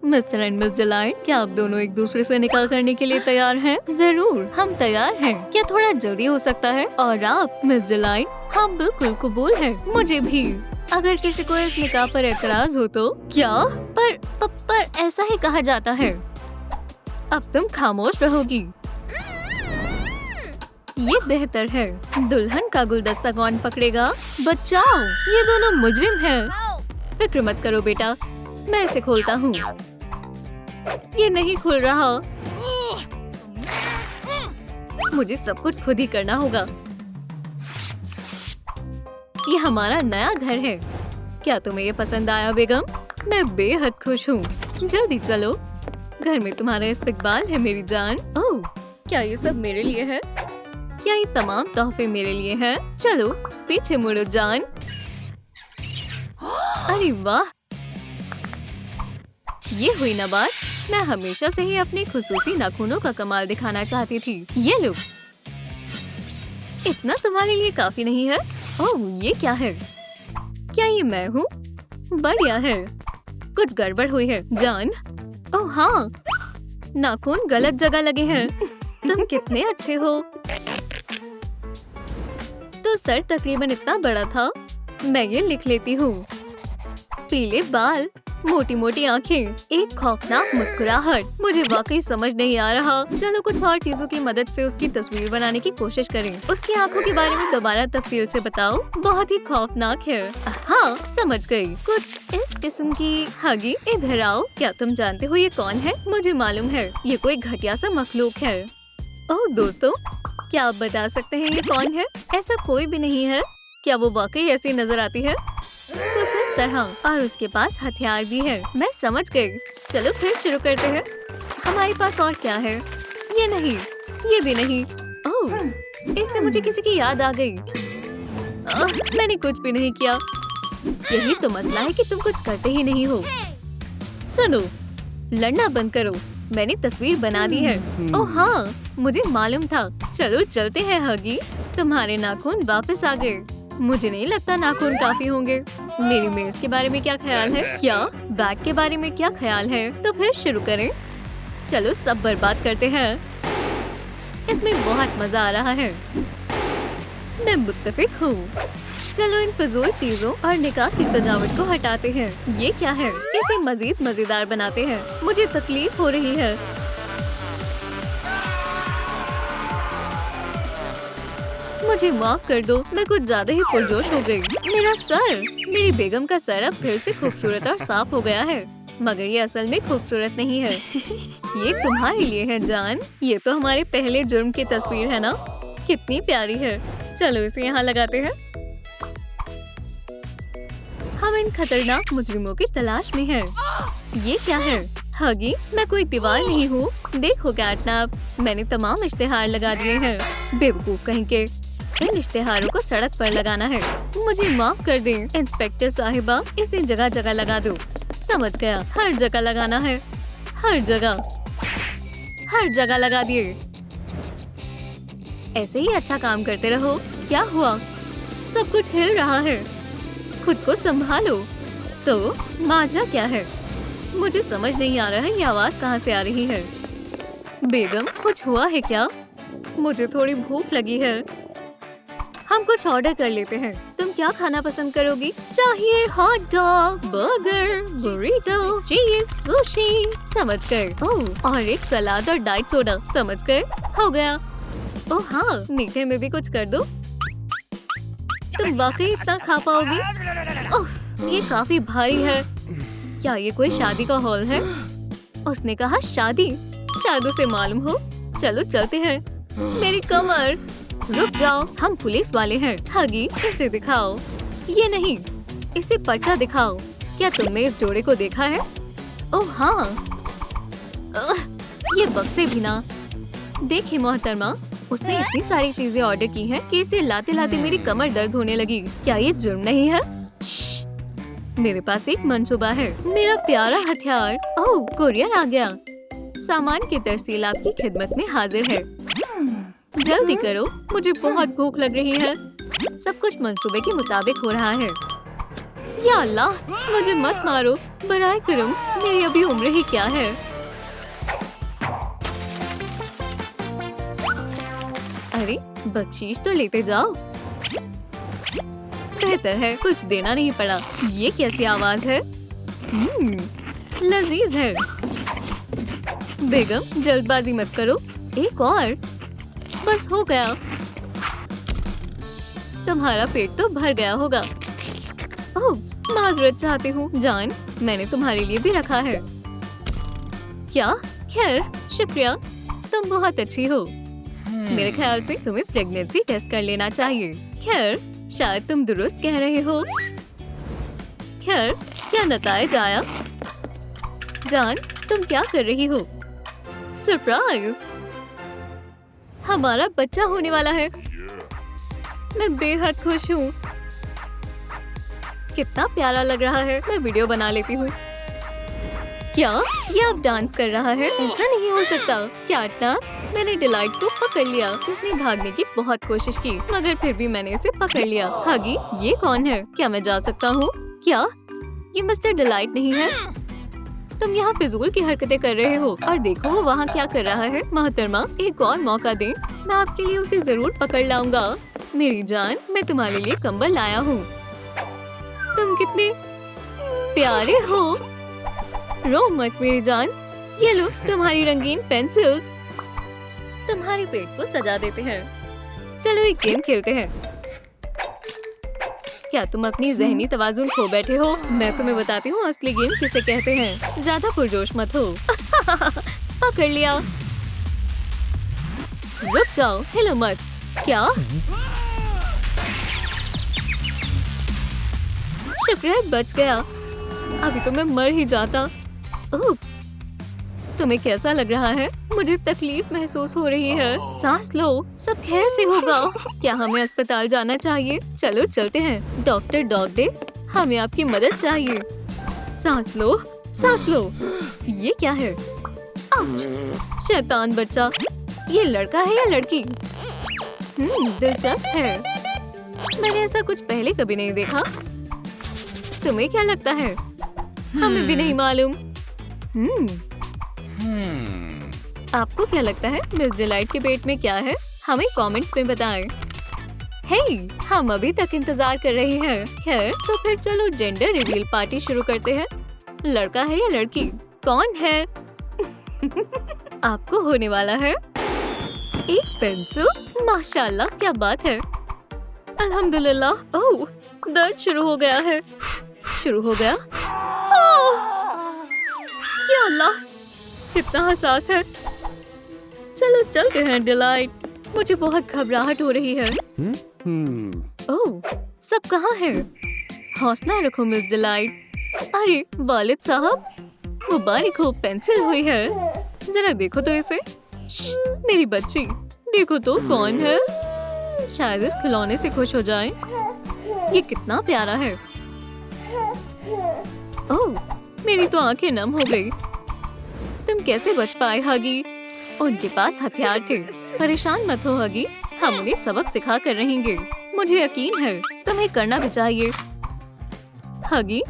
Mister and miss delight, क्या आप दोनों एक दूसरे से निकाह करने के लिए तैयार हैं? जरूर, हम तैयार हैं। क्या थोड़ा जल्दी हो सकता है? और आप मिस डिलाइट? हाँ बिल्कुल कबूल है, मुझे भी। अगर किसी को इस निकाह पर एतराज हो तो? क्या? पर ऐसा ही कहा जाता है। अब तुम खामोश रहोगी। ये बेहतर है। दुल्हन का गुलदस्ता कौन पकड़ेगा? बचाओ, ये दोनों मुजरिम हैं। फिक्र मत करो बेटा, मैं इसे खोलता हूँ। ये नहीं खुल रहा। मुझे सब कुछ खुद ही करना होगा। ये हमारा नया घर है। क्या तुम्हें ये पसंद आया बेगम? मैं बेहद खुश हूँ। जल्दी चलो, घर में तुम्हारा इस्तकबाल है मेरी जान। ओह, क्या ये सब मेरे लिए है? क्या ये तमाम तोहफे मेरे लिए हैं? चलो पीछे मुड़ो जान। अरे वाह, ये हुई ना बात। मैं हमेशा से ही अपने खुसूसी नाखूनों का कमाल दिखाना चाहती थी। ये लो। इतना तुम्हारे लिए काफी नहीं है? ओह, ये क्या है? क्या ये मैं हूँ? बढ़िया है। कुछ गड़बड़ हुई है जान। ओह हाँ, नाखून गलत जगह लगे हैं। तुम कितने अच्छे हो। तो सर तकरीबन इतना बड़ा था। मैं ये लिख लेती हूँ। पीले बाल, मोटी मोटी आंखें, एक खौफनाक मुस्कुराहट। मुझे वाकई समझ नहीं आ रहा। चलो कुछ और चीजों की मदद से उसकी तस्वीर बनाने की कोशिश करें। उसकी आंखों के बारे में दोबारा तफसील से बताओ। बहुत ही खौफनाक है। हाँ समझ गई, कुछ इस किस्म की। हगी इधर आओ। क्या तुम जानते हो ये कौन है? मुझे मालूम है, ये कोई घटिया सा मखलूक है। ओह दोस्तों, क्या आप बता सकते हैं ये कौन है? ऐसा कोई भी नहीं है। क्या वो वाकई ऐसी नजर आती है? कुछ इस तरह, और उसके पास हथियार भी है। मैं समझ गई। चलो फिर शुरू करते हैं। हमारे पास और क्या है? ये नहीं, ये भी नहीं। ओह, इससे मुझे किसी की याद आ गई। मैंने कुछ भी नहीं किया। यही तो मसला है कि तुम कुछ करते ही नहीं हो। सुनो, लड़ना बंद करो। मैंने तस्वीर बना दी है। ओह हाँ, मुझे मालूम था। चलो चलते हैं हगी। तुम्हारे नाखून वापस आ गए। मुझे नहीं लगता नाखून काफी होंगे। मेरी मेज के बारे में क्या ख्याल है? क्या बैग के बारे में क्या ख्याल है? तो फिर शुरू करें। चलो सब बर्बाद करते हैं। इसमें बहुत मजा आ रहा है। मैं मुत्तफिक हूँ। चलो इन फजूल चीजों और निकाह की सजावट को हटाते हैं। ये क्या है? इसे मजीद मजेदार बनाते हैं। मुझे तकलीफ हो रही है। मुझे माफ कर दो, मैं कुछ ज्यादा ही पुरजोश हो गई। मेरा सर, मेरी बेगम का सर अब फिर से खूबसूरत और साफ हो गया है। मगर ये असल में खूबसूरत नहीं है। ये तुम्हारे लिए है जान। ये तो हमारे पहले जुर्म की तस्वीर है ना? कितनी प्यारी है। चलो इसे यहाँ लगाते हैं। हम इन खतरनाक मुजरिमों की तलाश में हैं। ये क्या है? हगी, मैं कोई दीवार नहीं हूँ। देखो कैटनैप, मैंने तमाम इश्तिहार लगा दिए हैं। बेवकूफ कहीं के। इन इश्तिहारों को सड़क पर लगाना है। मुझे माफ कर दें इंस्पेक्टर साहिबा, इसे जगह जगह लगा दो। समझ गया, हर जगह लगाना है। हर जगह, हर जगह लगा दिए। ऐसे ही अच्छा काम करते रहो। क्या हुआ? सब कुछ हिल रहा है। खुद को संभालो। तो माजरा क्या है? मुझे समझ नहीं आ रहा है ये आवाज कहाँ से आ रही है। बेगम, कुछ हुआ है क्या? मुझे थोड़ी भूख लगी है। हम कुछ ऑर्डर कर लेते हैं। तुम क्या खाना पसंद करोगी? चाहिए हॉट डॉग, बर्गर, बुरीटो, चीज, सुशी। समझ गए। ओह, और एक सलाद और डाइट सोडा। समझ गए, हो गया। ओह हाँ, मीठे में भी कुछ कर दो। तुम वाकई इतना खा पाओगी? ओह, ये काफी भारी है। क्या ये कोई शादी का हॉल है? उसने कहा शादी। शायद उसे मालूम हो। चलो चलते हैं। मेरी कमर। रुक जाओ, हम पुलिस वाले हैं। हगी, इसे दिखाओ। ये नहीं, इसे पर्चा दिखाओ। क्या तुमने इस जोड़े को देखा है? ओह हाँ, ये बक्से भी ना। देखिए मोहतरमा, उसने इतनी सारी चीजें ऑर्डर की हैं कि इसे लाते लाते मेरी कमर दर्द होने लगी। क्या ये जुर्म नहीं है? मेरे पास एक मंसूबा है। मेरा प्यारा हथियार। ओह, कुरियर आ गया। सामान की तरसील आपकी खिदमत में हाजिर है। जल्दी करो, मुझे बहुत भूख लग रही है। सब कुछ मंसूबे के मुताबिक हो रहा है। या अल्लाह, मुझे मत मारो बराए करम, मेरी अभी उम्र ही क्या है। अरे बख्शीश तो लेते जाओ। बेहतर है कुछ देना नहीं पड़ा। ये कैसी आवाज है? लजीज है। बेगम जल्दबाजी मत करो, एक और बस हो गया। तुम्हारा पेट तो भर गया होगा। ओह, माजरत चाहती हूँ जान, मैंने तुम्हारे लिए भी रखा है। क्या? खैर शुक्रिया, तुम बहुत अच्छी हो। मेरे ख्याल से तुम्हें प्रेगनेंसी टेस्ट कर लेना चाहिए। खैर शायद तुम दुरुस्त कह रहे हो। खैर क्या नताइज आया? जान तुम क्या कर रही हो? सरप्राइज, हमारा बच्चा होने वाला है। मैं बेहद खुश हूँ। कितना प्यारा लग रहा है। मैं वीडियो बना लेती हूँ। क्या ये अब डांस कर रहा है? ऐसा नहीं हो सकता। क्या ना, मैंने डिलाइट को पकड़ लिया। इसने भागने की बहुत कोशिश की मगर फिर भी मैंने इसे पकड़ लिया। हगी, ये कौन है? क्या मैं जा सकता हूँ? क्या ये मिस्टर डिलाइट नहीं है? तुम यहाँ फिजूल की हरकतें कर रहे हो। और देखो वो वहाँ क्या कर रहा है। मोहतरमा एक और मौका दें, मैं आपके लिए उसे जरूर पकड़ लाऊंगा। मेरी जान, मैं तुम्हारे लिए कंबल लाया हूँ। तुम कितने प्यारे हो। रो मत मेरी जान, ये लो तुम्हारी रंगीन पेंसिल्स। तुम्हारे पेट को सजा देते हैं। चलो एक गेम खेलते हैं। क्या तुम अपनी जहनी तवाजुन खो बैठे हो? मैं तुम्हें बताती हूँ असली गेम किसे कहते हैं। ज्यादा पुरजोश मत हो। पकड़ लिया। रुक जाओ, हिलो मत। क्या? शुक्र है बच गया, अभी तो मैं मर ही जाता। उप्स, तुम्हें कैसा लग रहा है? मुझे तकलीफ महसूस हो रही है। सांस लो, सब खैर से होगा। क्या हमें अस्पताल जाना चाहिए? चलो चलते हैं। डॉक्टर डॉगडे, हमें आपकी मदद चाहिए। सांस लो, सांस लो। ये क्या है? शैतान बच्चा। ये लड़का है या लड़की? दिलचस्प है। मैंने ऐसा कुछ पहले कभी नहीं देखा। तुम्हें क्या लगता है? हमें भी नहीं मालूम। आपको क्या लगता है मिस डिलाइट के पेट में क्या है? हमें कमेंट्स में बताएं। हे, हम अभी तक इंतजार कर रहे हैं। खैर तो फिर चलो जेंडर रिवील पार्टी शुरू करते हैं। लड़का है या लड़की? कौन है? आपको होने वाला है एक पेंसिल। माशाल्लाह, क्या बात है। अल्हम्दुलिल्लाह। ओह, दर्द शुरू हो गया है। शुरू हो गया। या अल्लाह, कितना हसास है। चलो चलते हैं डिलाइट, मुझे बहुत घबराहट हो रही है। ओह, सब कहाँ हैं? हौसला रखो मिस डिलाइट। अरे वालिद साहब, मुबारक हो, पेंसिल हुई है। जरा देखो तो इसे। मेरी बच्ची, देखो तो कौन है। शायद इस खिलौने से खुश हो जाए। ये कितना प्यारा है। ओह, मेरी तो आंखें नम हो गई। तुम कैसे बच पाए हगी? उनके पास हथियार थे। परेशान मत हो हगी, हम उन्हें सबक सिखा कर रहेंगे। मुझे यकीन है तुम्हें करना भी चाहिए। हगी,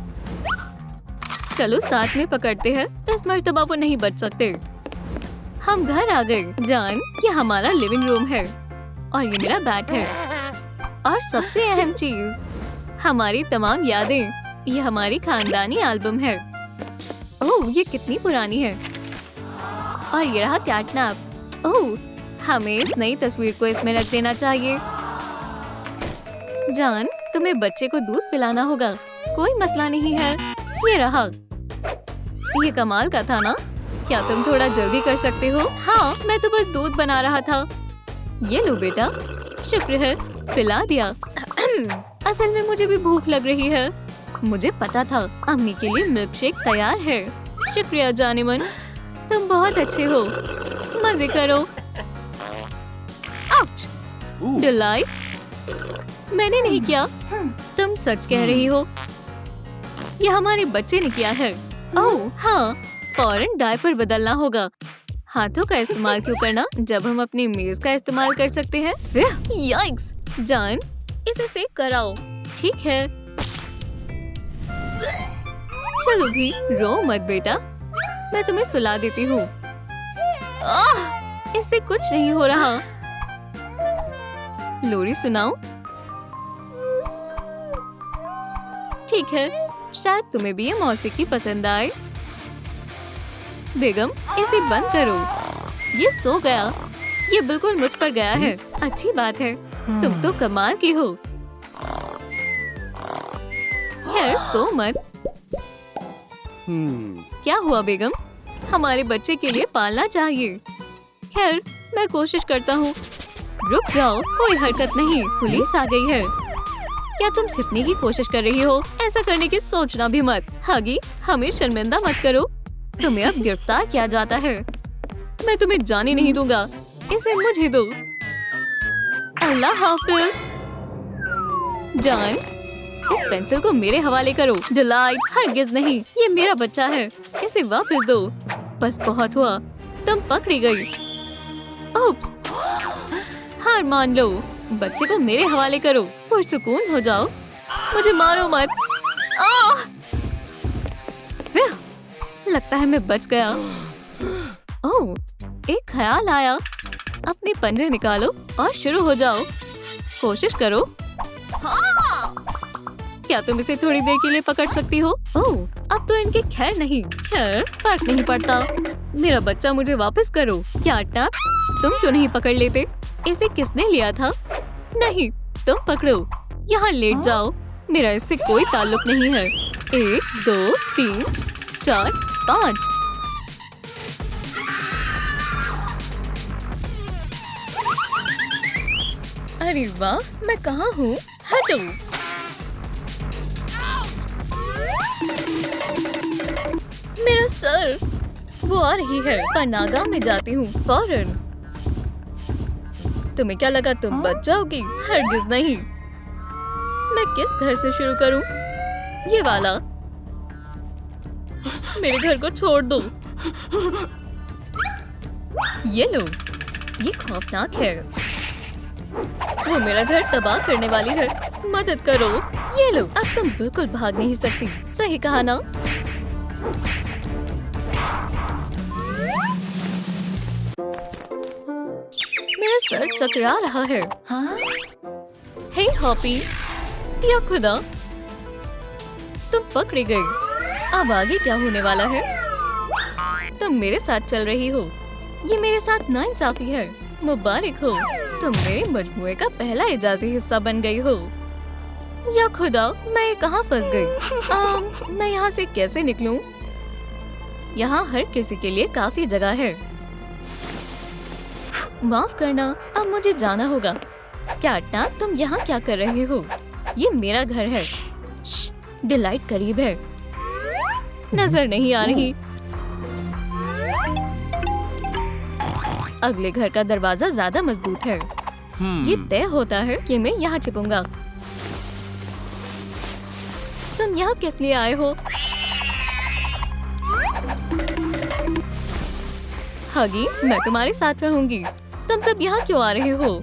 चलो साथ में पकड़ते हैं। इस मर्तबा वो नहीं बच सकते। हम घर आ गए। जान, ये हमारा लिविंग रूम है और ये मेरा बैट है। और सबसे अहम चीज, हमारी तमाम यादें। ये हमारी खानदानी एल्बम है। ओह, ये कितनी पुरानी है। और ये रहा कैटनैप। ओह, हमें इस नई तस्वीर को इसमें रख देना चाहिए। जान, तुम्हें बच्चे को दूध पिलाना होगा। कोई मसला नहीं है। ये रहा। ये कमाल का था ना? क्या तुम थोड़ा जल्दी कर सकते हो? हाँ, मैं तो बस दूध बना रहा था। ये लो बेटा। शुक्र है, पिला दिया। असल में मुझे भी भूख लग रही है। मुझे पता था अम्मी के लिए मिल्क शेक तैयार है। शुक्रिया जानेमन, तुम बहुत अच्छे हो। मजे करो। आउच! डिलाइट, मैंने नहीं किया। तुम सच कह रही हो। ये हमारे बच्चे ने किया है। ओह हाँ, फौरन डायपर बदलना होगा। हाथों का इस्तेमाल क्यों करना जब हम अपनी मेज का इस्तेमाल कर सकते हैं? याइक्स! जान, इसे फेंक कर आओ। ठीक है। चलो भी, रो मत बेटा, मैं तुम्हें सुला देती हूँ। इससे कुछ नहीं हो रहा। लोरी सुनाऊं? ठीक है, शायद तुम्हें भी ये मौसीकी पसंद आए। बेगम, इसे बंद करो। ये सो गया। ये बिल्कुल मुझ पर गया है। अच्छी बात है, तुम तो कमाल की हो। खैर, सो मत। क्या हुआ बेगम? हमारे बच्चे के लिए पालना चाहिए। खैर, मैं कोशिश करता हूँ। रुक जाओ, कोई हरकत नहीं, पुलिस आ गई है। क्या तुम छिपने की कोशिश कर रही हो? ऐसा करने की सोचना भी मत। हगी, हमें शर्मिंदा मत करो। तुम्हें अब गिरफ्तार किया जाता है। मैं तुम्हें जाने नहीं दूंगा। इसे मुझे दो। अल्लाह हाफिज। जान, इस पेंसिल को मेरे हवाले करो। डिलाइट, हरगिज नहीं, ये मेरा बच्चा है। इसे वापस दो। बस बहुत हुआ, तुम पकड़ी गई। ओप्स, हार मान लो। बच्चे को मेरे हवाले करो, पुरसुकून हो जाओ। मुझे मारो मत। लगता है मैं बच गया। ओह, एक ख्याल आया। अपने पंजे निकालो और शुरू हो जाओ। कोशिश करो। क्या तुम इसे थोड़ी देर के लिए पकड़ सकती हो? ओह, अब तो इनके खैर नहीं। खैर, फर्क नहीं पड़ता। मेरा बच्चा मुझे वापस करो। क्या अट्टा, तुम क्यों नहीं पकड़ लेते? इसे किसने लिया था? नहीं, तुम पकड़ो। यहाँ लेट जाओ। मेरा इससे कोई ताल्लुक नहीं है। 1, 2, 3, 4, 5। अरे वाह, मैं कहाँ हूँ? हटो। मेरा सर। वो आ रही है। पनागा में जाती हूँ फौरन। तुम्हें क्या लगा तुम बच जाओगी? हरगिज नहीं। मैं किस घर से शुरू करूं? ये वाला। मेरे घर को छोड़ दो। ये लो, ये खौफनाक है। वो मेरा घर तबाह करने वाली है। मदद करो। ये लो, अब तुम बिल्कुल भाग नहीं सकती। सही कहा ना? मेरा सर चकरा रहा है। हाँ? हे हॉपी, या खुदा, तुम पकड़ी गई। अब आगे क्या होने वाला है? तुम मेरे साथ चल रही हो। ये मेरे साथ नाइंसाफी है। मुबारक हो, तुम मेरे मजमुए का पहला इजाज़ी हिस्सा बन गई हो। या खुदा, मैं कहाँ फंस गई? मैं यहाँ से कैसे निकलूं? यहाँ हर किसी के लिए काफी जगह है। माफ करना, अब मुझे जाना होगा। क्या अट्टा, तुम यहाँ क्या कर रहे हो? ये मेरा घर है। डिलाइट करीब है। नजर नहीं आ रही। अगले घर का दरवाजा ज्यादा मजबूत है। ये तय होता है कि मैं यहाँ छिपूंगा। तुम यहाँ किस लिए आए हो? हगी, मैं तुम्हारे साथ रहूंगी। तुम सब यहाँ क्यों आ रहे हो?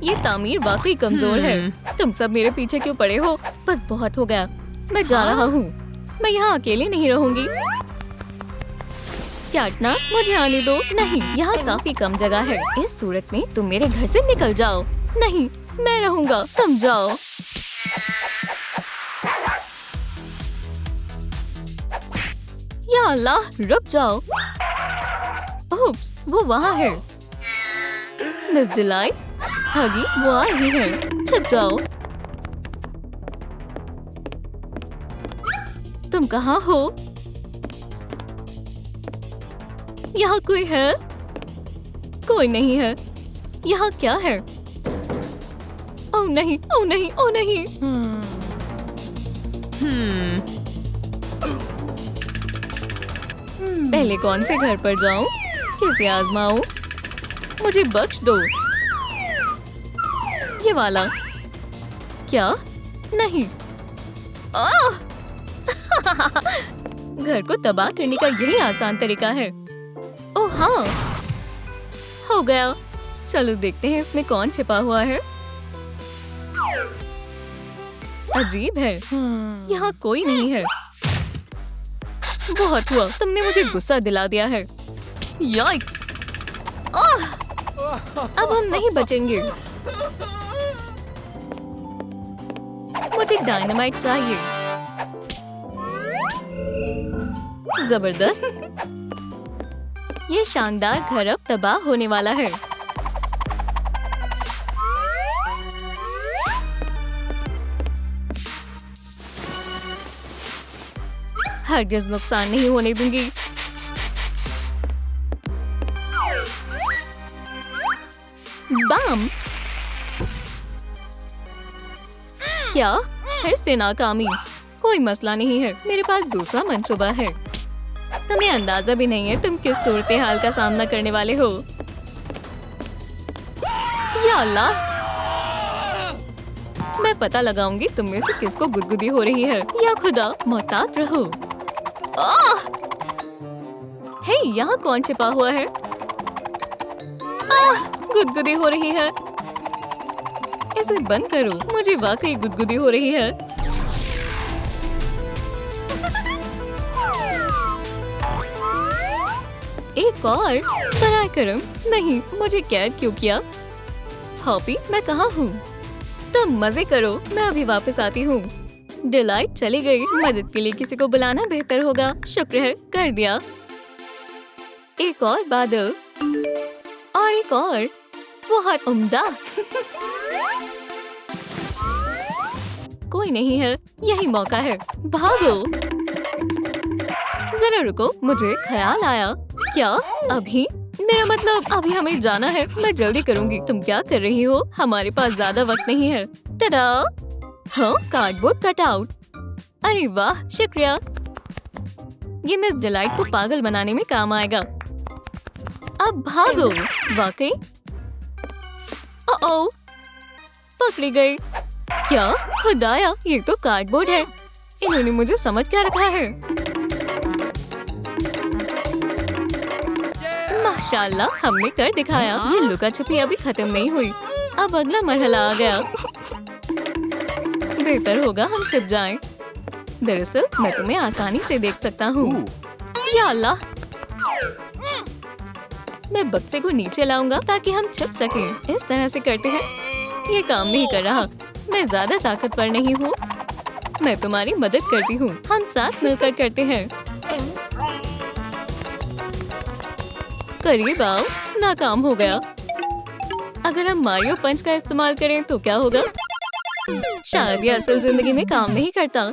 ये तामीर वाकई कमजोर है। तुम सब मेरे पीछे क्यों पड़े हो? बस बहुत हो गया। मैं जा रहा हूँ। मैं यहाँ अकेले नहीं रहूंगी। क्या अटना, मुझे आने दो। नहीं, यहाँ काफी कम जगह है। इस सूरत में तुम मेरे घर से निकल जाओ। नहीं, मैं रहूंगा, तुम जाओ। या अल्लाह, रुक जाओ। ओप्स, वो वहाँ है। मिस डिलाइट, हगी, वो आ रही है। छिप जाओ। तुम कहाँ हो? यहाँ कोई है? कोई नहीं है। यहाँ क्या है? ओह नहीं, ओह नहीं, ओह नहीं। पहले कौन से घर पर जाऊं? किसे आजमाऊं? मुझे बख्श दो। ये वाला। क्या? नहीं। घर को तबाह करने का यही आसान तरीका है। ओह हाँ, हो गया। चलो देखते हैं इसमें कौन छिपा हुआ है। अजीब है, यहाँ कोई नहीं है। बहुत हुआ, तुमने मुझे गुस्सा दिला दिया है। याइक्स! अब हम नहीं बचेंगे। मुझे डायनामाइट चाहिए। जबरदस्त! ये शानदार घर अब तबाह होने वाला है। हरगिज़ नुकसान नहीं होने दूंगी। बम! क्या? फिर से नाकामी। कोई मसला नहीं है, मेरे पास दूसरा मंसूबा है। तुम्हें अंदाजा भी नहीं है तुम किस सूरत हाल का सामना करने वाले हो। या अल्लाह! मैं पता लगाऊंगी तुम में से किसको गुदगुदी हो रही है। या खुदा, मोहतात रहो। हे, यहाँ कौन छिपा हुआ है? गुदगुदी हो रही है। इसे बंद करो, मुझे वाकई गुदगुदी हो रही है। एक और? बराए करम, नहीं, मुझे कैद क्यों किया? हॉपी, मैं कहाँ हूँ? तुम मजे करो, मैं अभी वापस आती हूँ। डिलाइट चली गई। मदद के लिए किसी को बुलाना बेहतर होगा। शुक्र है, कर दिया। एक और बादल और एक और। बहुत उम्दा। कोई नहीं है, यही मौका है। भागो! जरा रुको, मुझे ख्याल आया। क्या अभी? मेरा मतलब अभी हमें जाना है। मैं जल्दी करूंगी। तुम क्या कर रही हो? हमारे पास ज्यादा वक्त नहीं है। टडा! हाँ, कार्डबोर्ड कटआउट। अरे वाह, शुक्रिया। ये मिस डिलाइट को पागल बनाने में काम आएगा। अब भागो। वाकई? ओह, पकड़ी गई। क्या? खुदाया, ये तो कार्डबोर्ड है। इन्होंने मुझे समझ क्या रखा है? माशाल्लाह, हमने कर दिखाया। ये लुका छुपी अभी खत्म नहीं हुई। अब अगला मरहला आ गया। बेहतर होगा हम छिप जाएं। दरअसल मैं तुम्हें आसानी से देख सकता हूँ। या अल्लाह! मैं बक्से को नीचे लाऊंगा ताकि हम छिप सकें। इस तरह से करते हैं। ये काम नहीं कर रहा। मैं ज्यादा ताकतवर नहीं हूँ। मैं तुम्हारी मदद करती हूँ। हम साथ मिलकर करते हैं। करीब आओ। नाकाम हो गया। अगर हम मारियो पंच का इस्तेमाल करें तो क्या होगा? शायद ये असल जिंदगी में काम नहीं करता।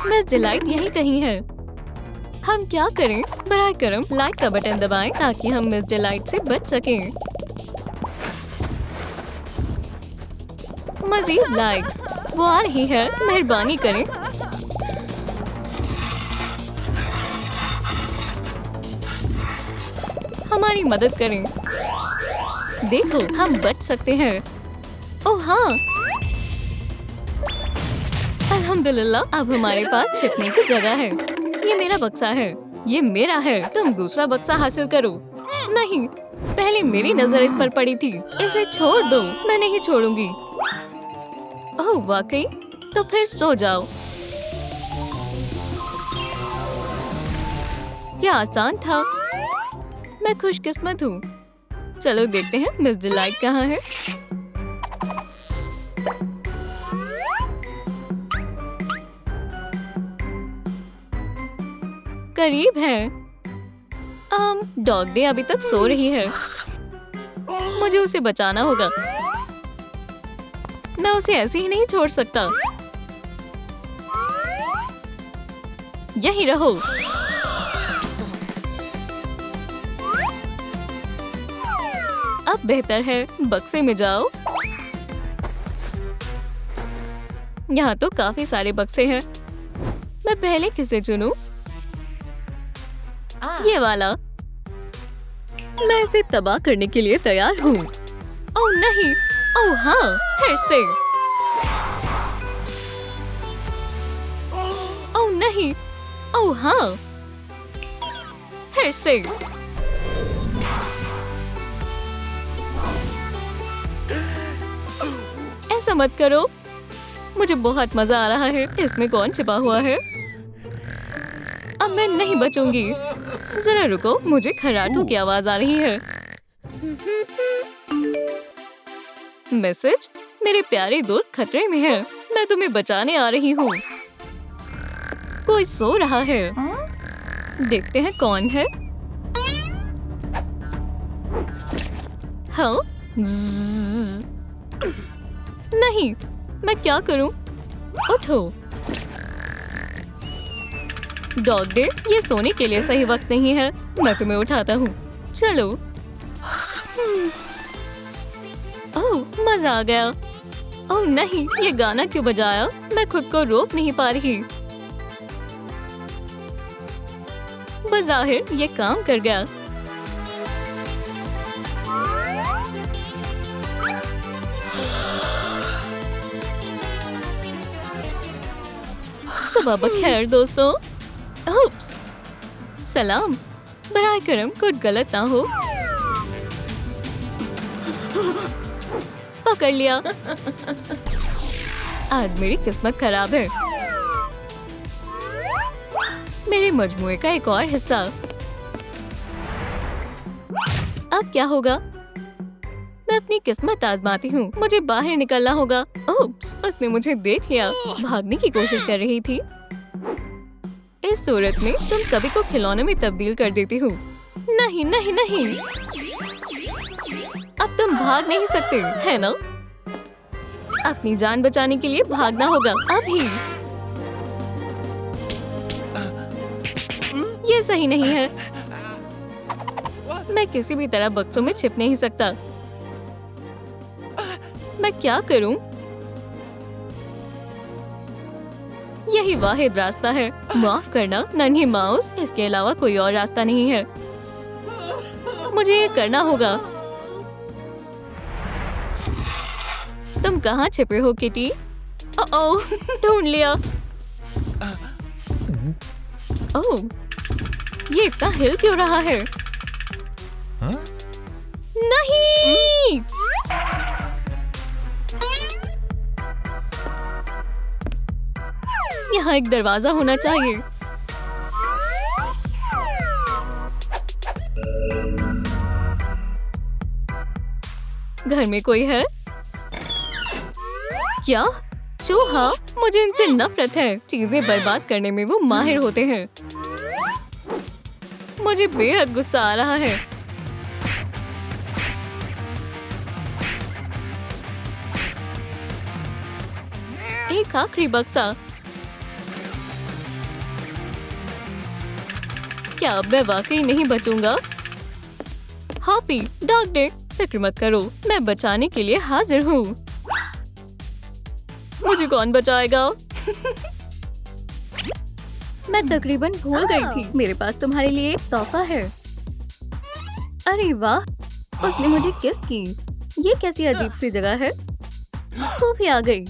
मिस डिलाइट यही कहीं है। हम क्या करें? बराए करम लाइक का बटन दबाएं ताकि हम मिस डिलाइट से बच सकें। मजीद लाइक्स। वो आ रही है, मेहरबानी करें। हमारी मदद करें। देखो, हम बच सकते हैं। ओह हाँ, अल्हम्दुलिल्लाह, अब हमारे पास छिपने की जगह है। ये मेरा बक्सा है। ये मेरा है। तुम दूसरा बक्सा हासिल करो। नहीं, पहले मेरी नजर इस पर पड़ी थी। इसे छोड़ दो। मैं नहीं छोड़ूंगी। ओह वाकई? तो फिर सो जाओ। क्या आसान था। मैं खुशकिस्मत हूँ। चलो देखते हैं मिस डिलाइट कहाँ है। करीब है। डॉग डे अभी तक सो रही है। मुझे उसे बचाना होगा। मैं उसे ऐसे ही नहीं छोड़ सकता। यहीं रहो। अब बेहतर है, बक्से में जाओ। यहाँ तो काफी सारे बक्से हैं। मैं पहले किसे चुनूं? ये वाला। मैं इसे तबाह करने के लिए तैयार हूँ। ओह नहीं! ओह हाँ, फिर से। ओह नहीं! ओह हाँ, फिर से। ऐसा मत करो। मुझे बहुत मजा आ रहा है। इसमें कौन छिपा हुआ है? अब मैं नहीं बचूंगी। जरा रुको, मुझे खर्राटों की आवाज आ रही है। मैसेज, मेरे प्यारे दोस्त खतरे में है, मैं तुम्हें बचाने आ रही हूँ। कोई सो रहा है। देखते हैं कौन है। हाँ? नहीं, मैं क्या करूं? उठो। डॉग डे, ये सोने के लिए सही वक्त नहीं है। मैं तुम्हें उठाता हूँ। चलो। ओह, मजा आ गया। ओह नहीं, ये गाना क्यों बजाया? मैं खुद को रोक नहीं पा रही। बज़ाहिर ये काम कर गया। सुबह बखैर दोस्तों। उप्स, सलाम। बराए करम कुछ गलत ना हो। पकड़ लिया। आज मेरी किस्मत खराब है। मेरे मजमुए का एक और हिस्सा। अब क्या होगा? मैं अपनी किस्मत आजमाती हूँ। मुझे बाहर निकलना होगा। ओप्स, उसने मुझे देख लिया। भागने की कोशिश कर रही थी। इस सूरत में तुम सभी को खिलौने में तब्दील कर देती हूँ। नहीं नहीं नहीं, अब तुम भाग नहीं सकते, है ना? अपनी जान बचाने के लिए भागना होगा अभी। ये सही नहीं है। मैं किसी भी तरह बक्सों में छिप नहीं सकता। मैं क्या करूं? यही वाहिद रास्ता है। माफ करना नन्ही माउस, इसके अलावा कोई और रास्ता नहीं है। मुझे ये करना होगा। तुम कहाँ छिपे हो किटी? ओह, ढूंढ लिया। ओह, ये इतना हिल क्यों रहा है? नहीं! यहाँ एक दरवाजा होना चाहिए। घर में कोई है क्या? चूहा? मुझे इनसे नफरत है। चीजें बर्बाद करने में वो माहिर होते हैं। मुझे बेहद गुस्सा आ रहा है। एक आखिरी बक्सा। क्या अब मैं वाकई नहीं बचूंगा? हॉपी, डॉग डे, फिक्र मत करो, मैं बचाने के लिए हाजिर हूँ। मुझे कौन बचाएगा? मैं तकरीबन भूल गई थी। मेरे पास तुम्हारे लिए एक तोहफा है। अरे वाह, उसने मुझे किस की। ये कैसी अजीब सी जगह है। सोफी आ गई।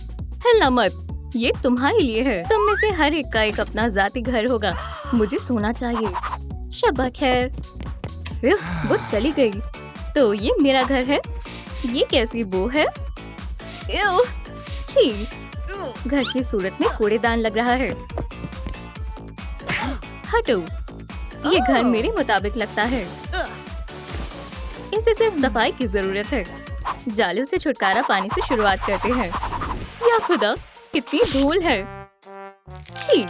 हिलना मत, ये तुम्हारे लिए है। तुम में से हर एक का एक अपना जाती घर होगा। मुझे सोना चाहिए। शब्बा खैर। फिर वो चली गई। तो ये मेरा घर है। ये कैसी बू है? एव, छी। घर की सूरत में कूड़ेदान लग रहा है। हटो, ये घर मेरे मुताबिक लगता है। इसे सिर्फ सफाई की जरूरत है। जालियों से छुटकारा पाने से शुरुआत करते हैं। या खुदा, कितनी धूल है। छी,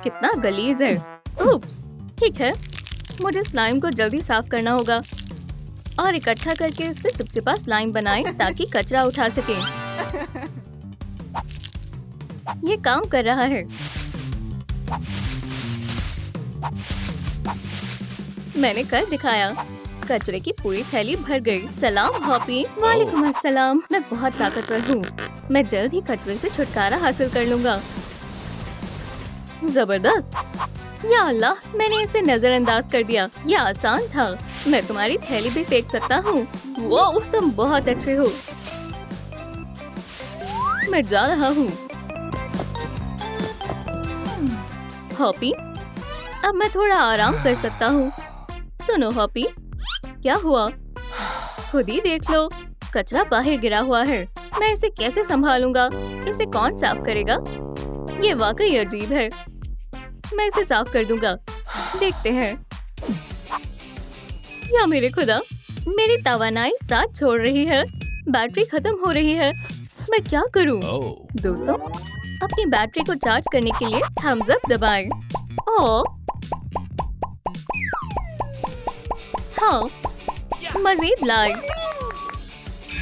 कितना गलीज है। उप्स, ठीक है, मुझे स्लाइम को जल्दी साफ करना होगा और इकट्ठा करके इससे चिपचिपा स्लाइम बनाएं ताकि कचरा उठा सकें। ये काम कर रहा है। मैंने कर दिखाया। कचरे की पूरी थैली भर गई। सलाम हॉपी। वालेकुम अस्सलाम। मैं बहुत ताकतवर हूँ। मैं जल्द ही कचरे से छुटकारा हासिल कर लूंगा। जबरदस्त। या अल्लाह, मैंने इसे नजरअंदाज कर दिया। यह आसान था। मैं तुम्हारी थैली भी फेंक सकता हूँ। वो, तुम बहुत अच्छे हो। मैं जा रहा हूँ। हॉपी, अब मैं थोड़ा आराम कर सकता हूँ। सुनो हॉपी, क्या हुआ? खुद ही देख लो, कचरा बाहर गिरा हुआ है। मैं इसे कैसे संभालूंगा? इसे कौन साफ करेगा? ये वाकई अजीब है। मैं इसे साफ कर दूंगा। देखते हैं। या मेरे खुदा, मेरी तवानाई साथ छोड़ रही है। बैटरी खत्म हो रही है। मैं क्या करूं? दोस्तों, अपनी बैटरी को चार्ज करने के लिए थम्स अप दबाएं। ओह, हाँ, मजीद लाइट्स।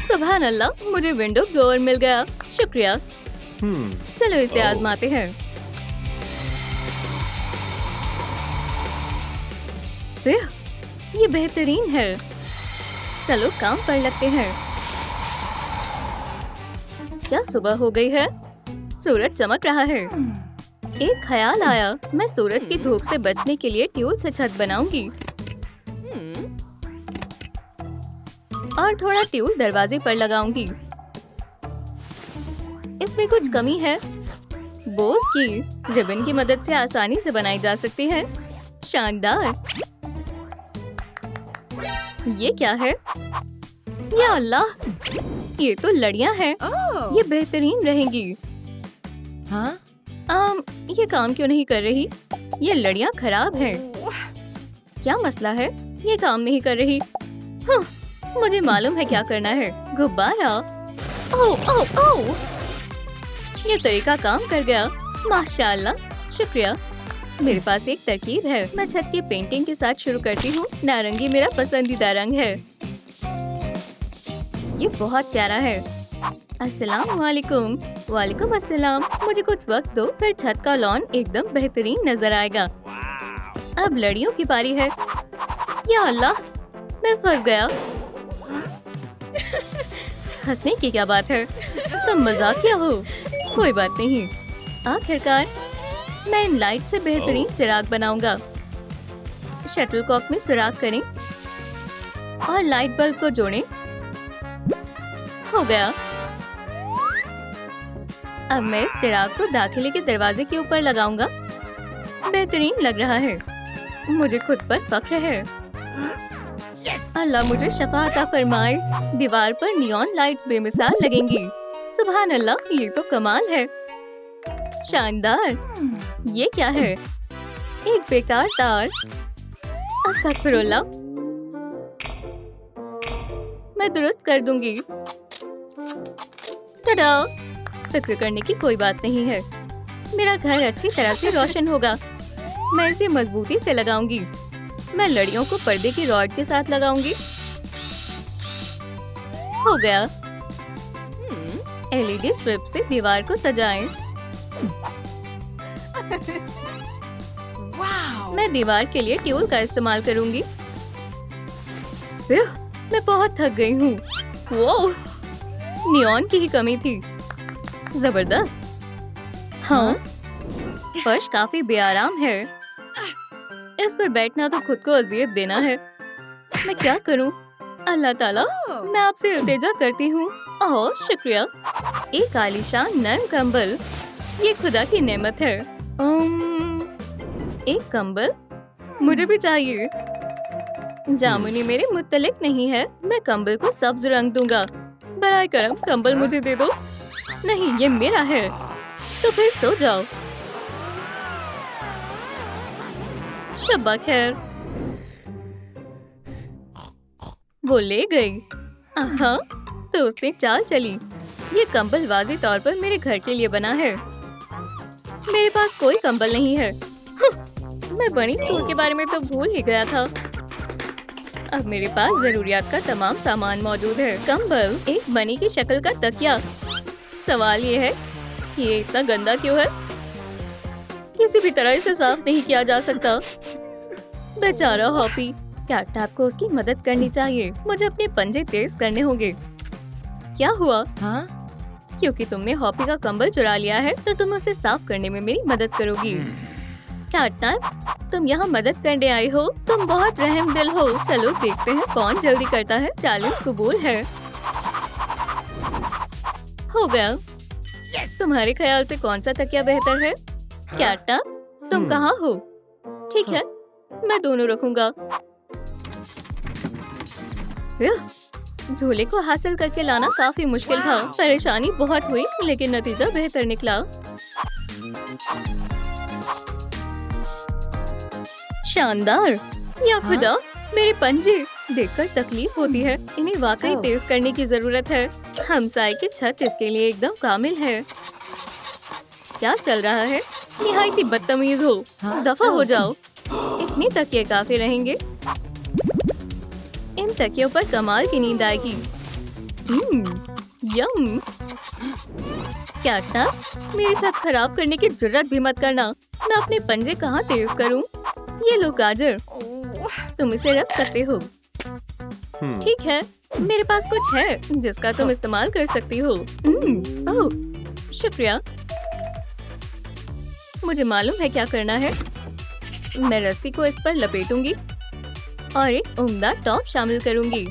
सुभान अल्लाह, मुझे विंडो ब्लोअर मिल गया। शुक्रिया। चलो इसे आजमाते हैं। ये बेहतरीन है। चलो काम पर लगते हैं। क्या सुबह हो गई है? सूरज चमक रहा है। एक ख्याल आया, मैं सूरज की धूप से बचने के लिए ट्यूब से छत बनाऊंगी और थोड़ा ट्यूब दरवाजे पर लगाऊंगी। इसमें कुछ कमी है। बोस की रिबन की मदद से आसानी से बनाई जा सकती है। शानदार। ये क्या है? या अल्लाह, ये तो लड़ियां हैं। ये बेहतरीन रहेंगी। हाँ? ये काम क्यों नहीं कर रही? ये लड़ियां खराब हैं। क्या मसला है? ये काम नहीं कर रही। हाँ, मुझे मालूम है क्या करना है। गुब्बारा। ओह ओह ओह! ये तरीका काम कर गया। माशाल्लाह, शुक्रिया। मेरे पास एक तरकीब है। मैं छत की पेंटिंग के साथ शुरू करती हूँ। नारंगी मेरा पसंदीदा रंग है। ये बहुत प्यारा है। अस्सलाम वालेकुम। वालेकुम अस्सलाम। मुझे कुछ वक्त दो, फिर छत का लॉन एकदम बेहतरीन नजर आएगा। अब लड़ियों की बारी है। या अल्लाह, मैं फंस गया। हंसने की क्या बात है? तुम मजाकिया हो। कोई बात नहीं। आखिरकार मैं इन लाइट से बेहतरीन चिराग बनाऊंगा। शटलकॉक में सुराख करें और लाइट बल्ब को जोड़ें। हो गया। अब मैं इस चिराग को दाखिले के दरवाजे के ऊपर लगाऊंगा। बेहतरीन लग रहा है। मुझे खुद पर फख्र है। अल्लाह मुझे शफा अता फरमाए। दीवार पर नियॉन लाइट्स बेमिसाल लगेंगी। सुभान अल्लाह, ये तो कमाल है। शानदार। ये क्या है? एक बेकार तार। अस्तगफिरुल्लाह। मैं दुरुस्त कर दूंगी। टडा! फिक्र करने की कोई बात नहीं है। मेरा घर अच्छी तरह से रोशन होगा। मैं इसे मजबूती से लगाऊंगी। मैं लड़ियों को पर्दे की रॉड के साथ लगाऊंगी। हो गया। एलईडी स्ट्रिप से दीवार को सजाएं। मैं दीवार के लिए ट्यूल का इस्तेमाल करूंगी। मैं बहुत थक गई हूँ। वो नियॉन की ही कमी थी। जबरदस्त। हाँ, फर्श काफी बेआराम है। इस पर बैठना तो खुद को अजियत देना है। मैं क्या करूं? अल्लाह ताला, मैं आपसे इल्तिजा करती हूँ। ओह शुक्रिया। एक आलीशान नरम कंबल। ये खुदा की नेमत है। एक कंबल मुझे भी चाहिए। जामुनी मेरे मुत्तलिक नहीं है। मैं कंबल को सब्ज रंग दूंगा। बराए करम कंबल मुझे दे दो। नहीं, ये मेरा है। तो फिर सो जाओ। शब्बा खैर। वो ले गई। हाँ, तो उसने चाल चली। ये कंबल वाज़ेह तौर पर मेरे घर के लिए बना है। मेरे पास कोई कंबल नहीं है। मैं बनी स्टोर के बारे में तो भूल ही गया था। अब मेरे पास जरूरियात का तमाम सामान मौजूद है। कंबल, एक बनी की शक्ल का तकिया। सवाल ये है कि ये इतना गंदा क्यों है? किसी भी तरह इसे साफ नहीं किया जा सकता। बेचारा हॉपी। कैटनैप को उसकी मदद करनी चाहिए। मुझे अपने पंजे तेज करने होंगे। क्या हुआ? हाँ? क्योंकि तुमने हॉपी का कंबल चुरा लिया है, तो तुम उसे साफ करने में मेरी मदद करोगी। कैटनैप, तुम यहाँ मदद करने आई हो। तुम बहुत रहम दिल हो। चलो देखते हैं कौन जल्दी करता है। चैलेंज कबूल है। हो गया। तुम्हारे ख्याल से कौन सा तकिया बेहतर है? कैटनैप, तुम कहाँ हो? ठीक है, मैं दोनों रखूंगा। झूले को हासिल करके लाना काफी मुश्किल था। परेशानी बहुत हुई लेकिन नतीजा बेहतर निकला। शानदार! या खुदा, मेरे पंजे! देखकर तकलीफ होती है। इन्हें वाकई तेज करने की जरूरत है। हमसाए की छत इसके लिए एकदम कामिल है। क्या चल रहा है? निहायत ही बदतमीज हो। दफा हो जाओ। इतनी तकिए काफी रहेंगे। इन तकियों पर कमाल की नींद आएगी। यम! क्या था? मेरी छत खराब करने की जुर्रत भी मत करना। मैं अपने पंजे कहाँ तेज करूं? ये लो गाजर, तुम इसे रख सकते हो। ठीक है, मेरे पास कुछ है जिसका तुम इस्तेमाल कर सकती हो। ओह, शुक्रिया। मुझे मालूम है क्या करना है। मैं रस्सी को इस पर लपेटूंगी और एक उम्दा टॉप शामिल करूंगी।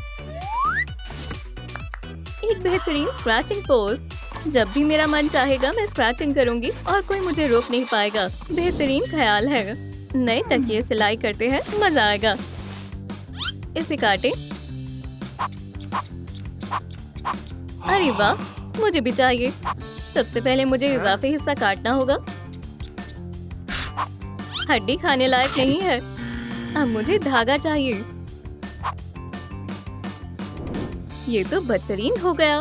एक बेहतरीन स्क्रैचिंग पोस्ट। जब भी मेरा मन चाहेगा मैं स्क्रैचिंग करूंगी और कोई मुझे रोक नहीं पाएगा। बेहतरीन ख्याल है। नए तकिए सिलाई करते हैं, मजा आएगा। इसे काटें। अरे वाह, मुझे भी चाहिए। सबसे पहले मुझे इजाफी हिस्सा काटना होगा। हड्डी खाने लायक नहीं है। अब मुझे धागा चाहिए। ये तो बदतरीन हो गया।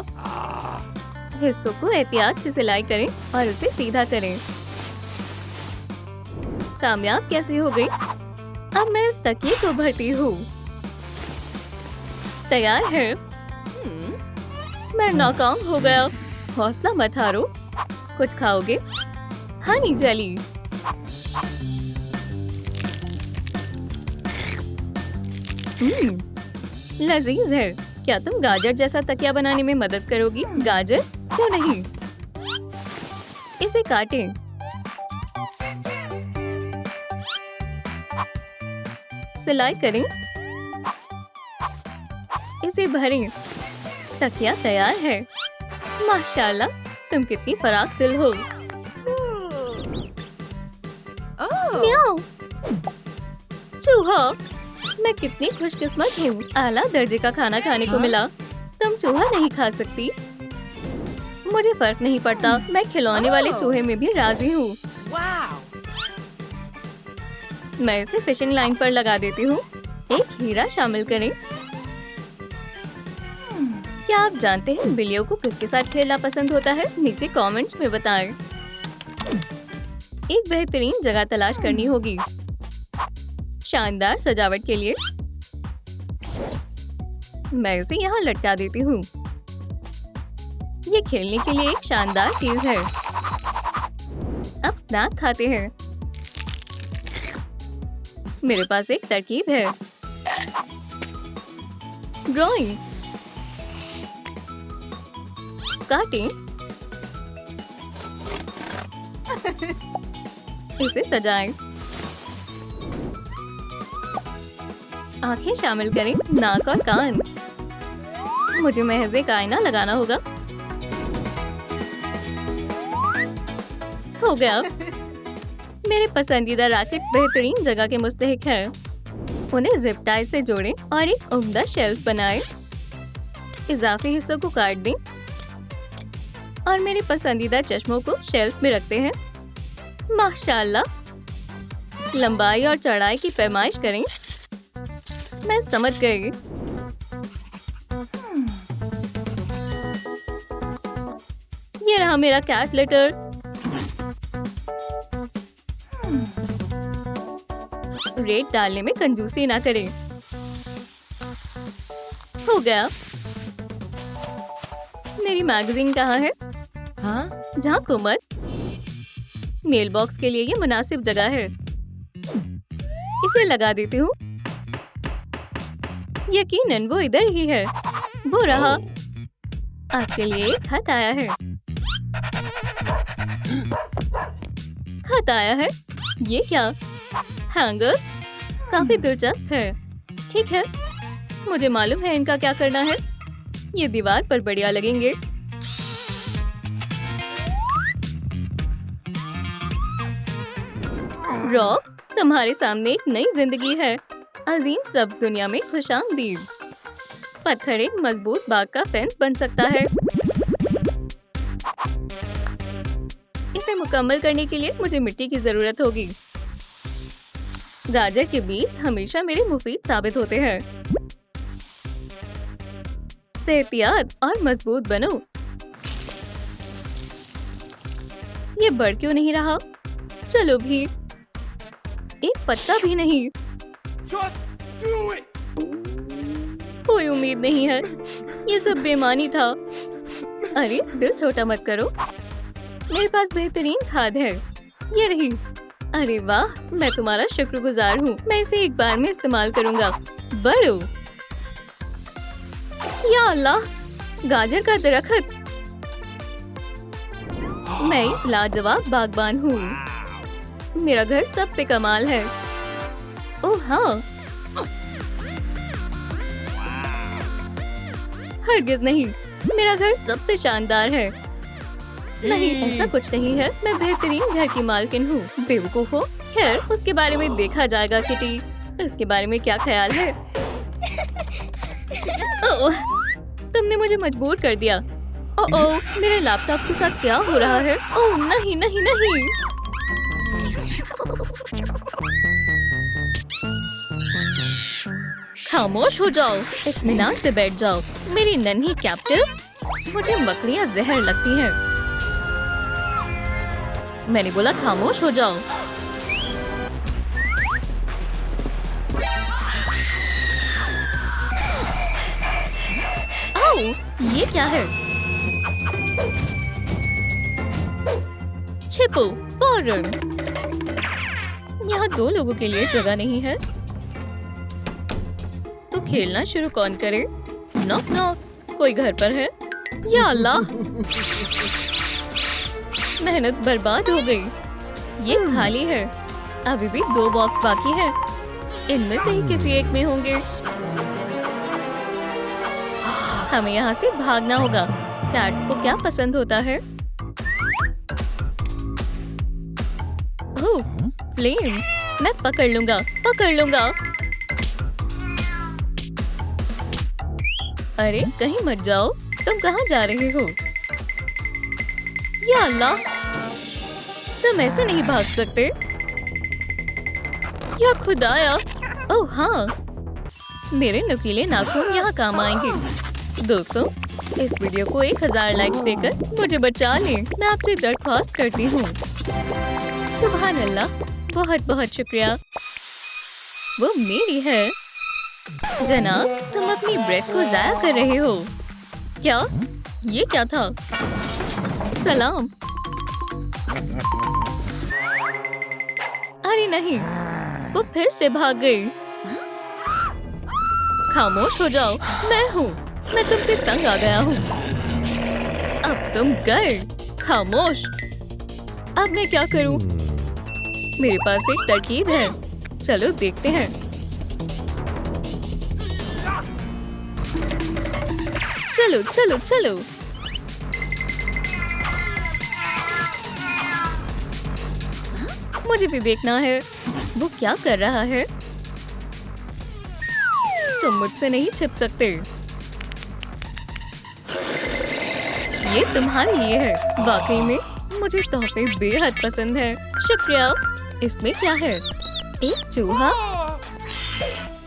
हिस्सों को एहतियात से सिलाई करें और उसे सीधा करें। कामयाब कैसे हो गई? अब मैं इस तकिए को भरती हूँ। तैयार है। मैं नाकाम हो गया। हौसला मत हारो। कुछ खाओगे? हनी जेली। लजीज है। क्या तुम गाजर जैसा तकिया बनाने में मदद करोगी? गाजर? क्यों नहीं? इसे काटें। सिलाई करें। इसे भरें। तकिया तैयार है। माशाल्लाह, तुम कितनी फराक दिल हो। म्याऊ! चूहा! मैं कितनी खुशकिस्मत हूँ। आला दर्जे का खाना खाने को मिला। तुम चूहा नहीं खा सकती। मुझे फर्क नहीं पड़ता। मैं खिलौने वाले चूहे में भी राजी हूँ। मैं इसे फिशिंग लाइन पर लगा देती हूँ। एक हीरा शामिल करें। क्या आप जानते हैं बिल्लियों को किसके साथ खेलना पसंद होता है? नीचे कमेंट्स में बताएं। एक बेहतरीन जगह तलाश करनी होगी शानदार सजावट के लिए। मैं इसे यहाँ लटका देती हूँ। ये खेलने के लिए एक शानदार चीज है। अब स्नैक खाते हैं। मेरे पास एक तरकीब है। ड्राइंग। काटें। इसे सजाएं। आंखें शामिल करें, नाक और कान। मुझे महज एक आईना लगाना होगा। हो गया। मेरे पसंदीदा रैकेट बेहतरीन जगह के मुस्तहिक है। उन्हें जिप टाई से जोड़ें और एक उम्दा शेल्फ बनाएं। इजाफी हिस्सों को काट दें और मेरे पसंदीदा चश्मों को शेल्फ में रखते हैं। माशाल्लाह, लंबाई और चौड़ाई की पैमाइश करें। मैं समझ गई। ये रहा मेरा कैट लिटर। रेत डालने में कंजूसी ना करें। हो गया। मेरी मैगजीन कहाँ है? हाँ, झांको मत। मेल बॉक्स के लिए ये मुनासिब जगह है। इसे लगा देती हूँ। यकीनन वो इधर ही है। वो रहा। आपके लिए एक खत आया है। खत आया है? ये क्या? हैंगर्स? काफी दिलचस्प है। ठीक है, मुझे मालूम है इनका क्या करना है। ये दीवार पर बढ़िया लगेंगे। रॉक, तुम्हारे सामने एक नई जिंदगी है। अजीम सब्ज दुनिया में खुशामदीद। पत्थर एक मजबूत बाग का फेंस बन सकता है। इसे मुकम्मल करने के लिए मुझे मिट्टी की जरूरत होगी। गाजर के बीज हमेशा मेरे मुफीद साबित होते हैं। सेहतियात और मजबूत बनो। ये बढ़ क्यों नहीं रहा? चलो भी। एक पत्ता भी नहीं। कोई उम्मीद नहीं है। ये सब बेईमानी था। अरे दिल छोटा मत करो। मेरे पास बेहतरीन खाद है। ये रही। अरे वाह, मैं तुम्हारा शुक्रगुजार हूँ। मैं इसे एक बार में इस्तेमाल करूँगा। बढ़ो। या अल्लाह, गाजर का दरख्त। मैं एक लाजवाब बागबान हूँ। मेरा घर सबसे कमाल है। ओह हाँ, हरगिज़ नहीं। मेरा घर सबसे शानदार है। नहीं, ऐसा कुछ नहीं है। मैं बेहतरीन घर की मालकिन हूँ। बेवकूफ हो। खैर, उसके बारे में देखा जाएगा। किटी, इसके बारे में क्या ख्याल है? ओह, तुमने मुझे मजबूर कर दिया। ओह, मेरे लैपटॉप के साथ क्या हो रहा है? ओह नहीं नहीं नहीं। खामोश हो जाओ। इत्मीनान से बैठ जाओ। मेरी नन्ही कैप्टिव। मुझे मकड़ियाँ जहर लगती हैं। मैंने बोला खामोश हो जाओ। आओ, ये क्या है? छिपो फौरन। यहाँ 2 लोगों के लिए जगह नहीं है। तो खेलना शुरू कौन करे? Knock knock. कोई घर पर है? या अल्लाह, मेहनत बर्बाद हो गई। ये खाली है। अभी भी 2 बॉक्स बाकी है। इनमें से ही किसी एक में होंगे। हमें यहाँ से भागना होगा। कैट्स को क्या पसंद होता है? ओह, फ्लेम। मैं पकड़ लूंगा, पकड़ लूंगा। अरे कहीं मत जाओ। तुम कहाँ जा रहे हो? या अल्लाह, तुम ऐसे नहीं भाग सकते। या खुदाया। ओह हाँ, मेरे नुकीले नाखून यहाँ काम आएंगे। दोस्तों, इस वीडियो को 1000 लाइक्स देकर मुझे बचा लें। मैं आपसे दरख्वास्त करती हूँ। सुभान अल्लाह, बहुत बहुत शुक्रिया। वो मेरी है। जनाब, तुम अपनी ब्रेड को जाया कर रहे हो क्या? ये क्या था? सलाम। अरे नहीं, वो फिर से भाग गई। खामोश हो जाओ। मैं हूँ। मैं तुमसे तंग आ गया हूँ। अब तुम गए। खामोश। अब मैं क्या करूँ? मेरे पास एक तरकीब है। चलो देखते हैं। चलो चलो चलो। मुझे भी देखना है वो क्या कर रहा है। तुम मुझसे नहीं छिप सकते। ये तुम्हारे लिए है। वाकई में मुझे तोहफे बेहद पसंद है। शुक्रिया। इसमें क्या है? एक चूहा।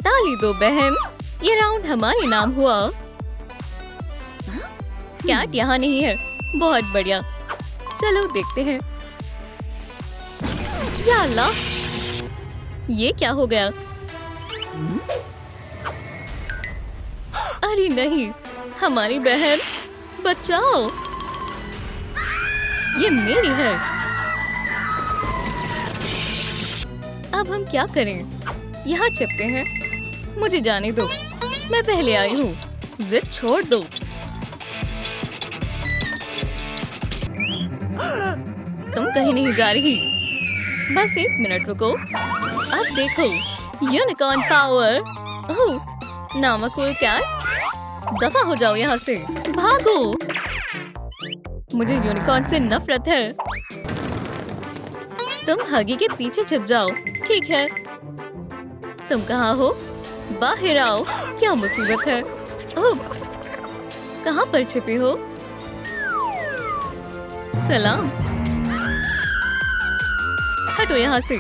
ताली दो बहन। ये राउंड हमारे नाम हुआ। कैट यहाँ नहीं है। बहुत बढ़िया। चलो देखते हैं। या अल्लाह, ये क्या हो गया? अरे नहीं, हमारी बहन, बचाओ। ये मेरी है। अब हम क्या करें? यहाँ छिपते हैं। मुझे जाने दो। मैं पहले आई हूँ। जिद छोड़ दो। तुम कहीं नहीं जा रही। बस 1 मिनट रुको। अब देखो, यूनिकॉर्न पावर। ओह, नामकुल कैट, दफा हो जाओ यहाँ से। भागो। मुझे यूनिकॉर्न से नफरत है। तुम हगी के पीछे छिप जाओ। ठीक है। तुम कहाँ हो? बाहर आओ। क्या मुसीबत है? उप्स, कहाँ पर छिपी हो? सलाम। हटो यहाँ से।